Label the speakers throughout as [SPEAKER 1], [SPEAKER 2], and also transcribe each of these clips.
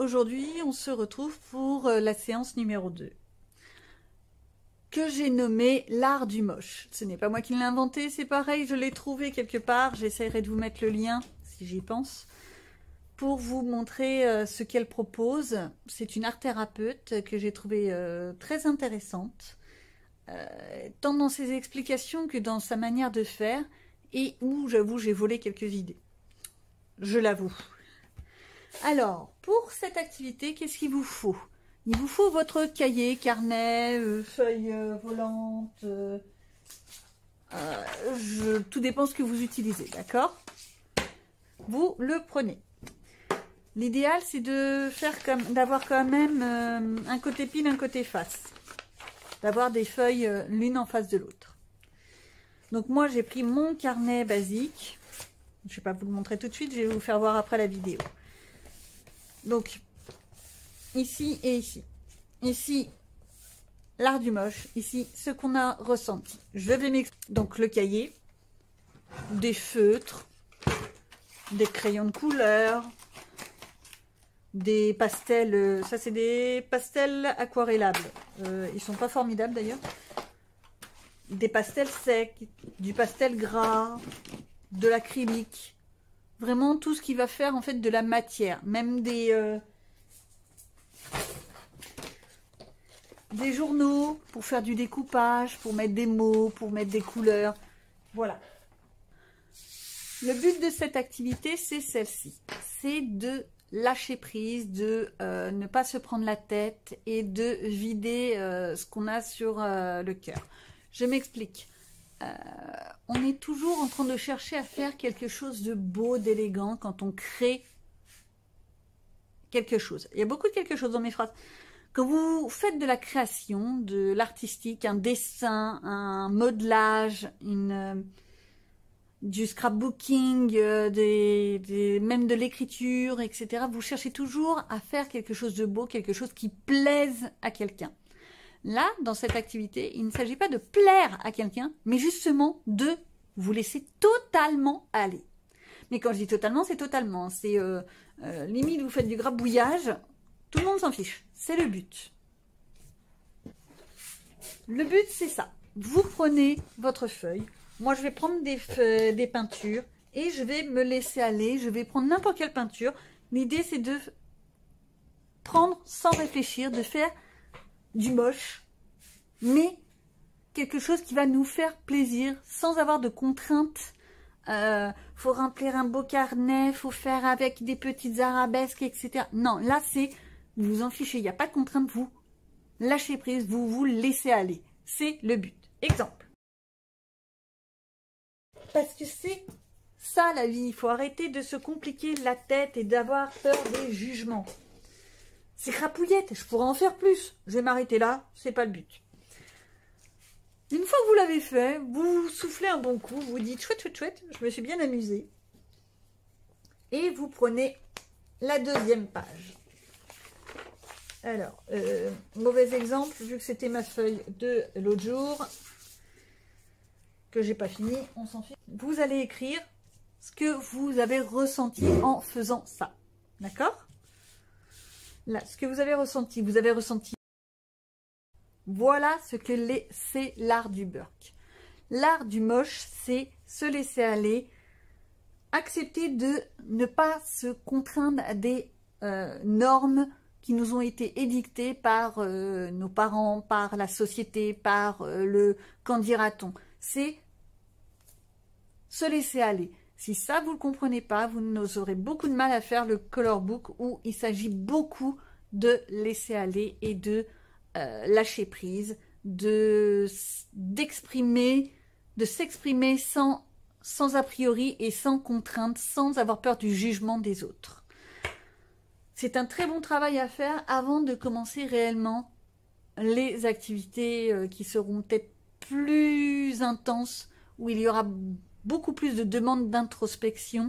[SPEAKER 1] aujourd'hui, on se retrouve pour la séance numéro 2, que j'ai nommée l'art du moche. Ce n'est pas moi qui l'ai inventé, c'est pareil, je l'ai trouvé quelque part. J'essaierai de vous mettre le lien, si j'y pense, pour vous montrer ce qu'elle propose. C'est une art thérapeute que j'ai trouvée très intéressante, tant dans ses explications que dans sa manière de faire, et où, j'avoue, j'ai volé quelques idées. Je l'avoue. Alors, pour cette activité, qu'est-ce qu'il vous faut? Il vous faut votre cahier, carnet, feuilles volantes. Tout dépend ce que vous utilisez, d'accord? Vous le prenez. L'idéal, c'est de faire d'avoir quand même un côté pile, un côté face. D'avoir des feuilles l'une en face de l'autre. Donc moi, j'ai pris mon carnet basique. Je ne vais pas vous le montrer tout de suite, je vais vous faire voir après la vidéo. Donc, ici et ici. Ici, l'art du moche. Ici, ce qu'on a ressenti. Je vais m'expliquer. Donc, le cahier, des feutres, des crayons de couleur, des pastels. Ça, c'est des pastels aquarellables. Ils sont pas formidables d'ailleurs. Des pastels secs, du pastel gras, de l'acrylique. Vraiment tout ce qui va faire en fait de la matière. Même des journaux pour faire du découpage, pour mettre des mots, pour mettre des couleurs. Voilà. Le but de cette activité, c'est celle-ci. C'est de lâcher prise, de ne pas se prendre la tête et de vider ce qu'on a sur le cœur. Je m'explique. On est toujours en train de chercher à faire quelque chose de beau, d'élégant quand on crée quelque chose. Il y a beaucoup de quelque chose dans mes phrases. Quand vous faites de la création, de l'artistique, un dessin, un modelage, du scrapbooking, même de l'écriture, etc., vous cherchez toujours à faire quelque chose de beau, quelque chose qui plaise à quelqu'un. Là, dans cette activité, il ne s'agit pas de plaire à quelqu'un, mais justement de vous laisser totalement aller. Mais quand je dis totalement, c'est totalement. C'est limite, vous faites du grabouillage, tout le monde s'en fiche. C'est le but. Le but, c'est ça. Vous prenez votre feuille. Moi, je vais prendre des peintures et je vais me laisser aller. Je vais prendre n'importe quelle peinture. L'idée, c'est de prendre sans réfléchir, de faire du moche, mais quelque chose qui va nous faire plaisir sans avoir de contraintes. Faut remplir un beau carnet, faut faire avec des petites arabesques, etc. Non, là c'est, vous vous en fichez, il n'y a pas de contrainte, vous lâchez prise, vous vous laissez aller. C'est le but. Exemple. Parce que c'est ça la vie, il faut arrêter de se compliquer la tête et d'avoir peur des jugements. C'est crapouillette, je pourrais en faire plus. Je vais m'arrêter là, c'est pas le but. Une fois que vous l'avez fait, vous soufflez un bon coup, vous dites chouette, chouette, chouette, je me suis bien amusée. Et vous prenez la deuxième page. Alors, mauvais exemple, vu que c'était ma feuille de l'autre jour, que j'ai pas fini, on s'en fiche. Vous allez écrire ce que vous avez ressenti en faisant ça. D'accord ? Là, ce que vous avez ressenti, voilà ce que c'est l'art du burk. L'art du moche, c'est se laisser aller, accepter de ne pas se contraindre à des normes qui nous ont été édictées par nos parents, par la société, par le qu'en dira-t-on. C'est se laisser aller. Si ça, vous ne le comprenez pas, vous aurez beaucoup de mal à faire le color book où il s'agit beaucoup de laisser aller et de lâcher prise, d'exprimer, de s'exprimer sans a priori et sans contrainte, sans avoir peur du jugement des autres. C'est un très bon travail à faire avant de commencer réellement les activités qui seront peut-être plus intenses, où il y aura beaucoup plus de demandes d'introspection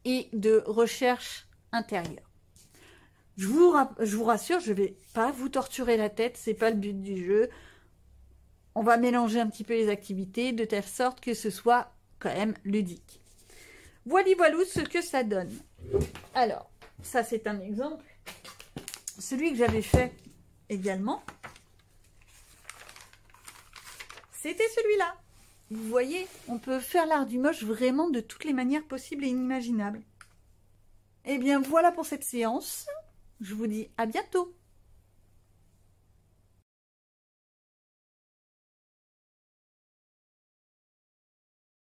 [SPEAKER 1] et de recherche intérieure. Je vous rassure, je ne vais pas vous torturer la tête, c'est pas le but du jeu. On va mélanger un petit peu les activités de telle sorte que ce soit quand même ludique. Voilà ce que ça donne. Alors, ça c'est un exemple. celui que j'avais fait également, c'était celui-là. Vous voyez, on peut faire l'art du moche vraiment de toutes les manières possibles et inimaginables. Et bien voilà pour cette séance. Je vous dis à bientôt.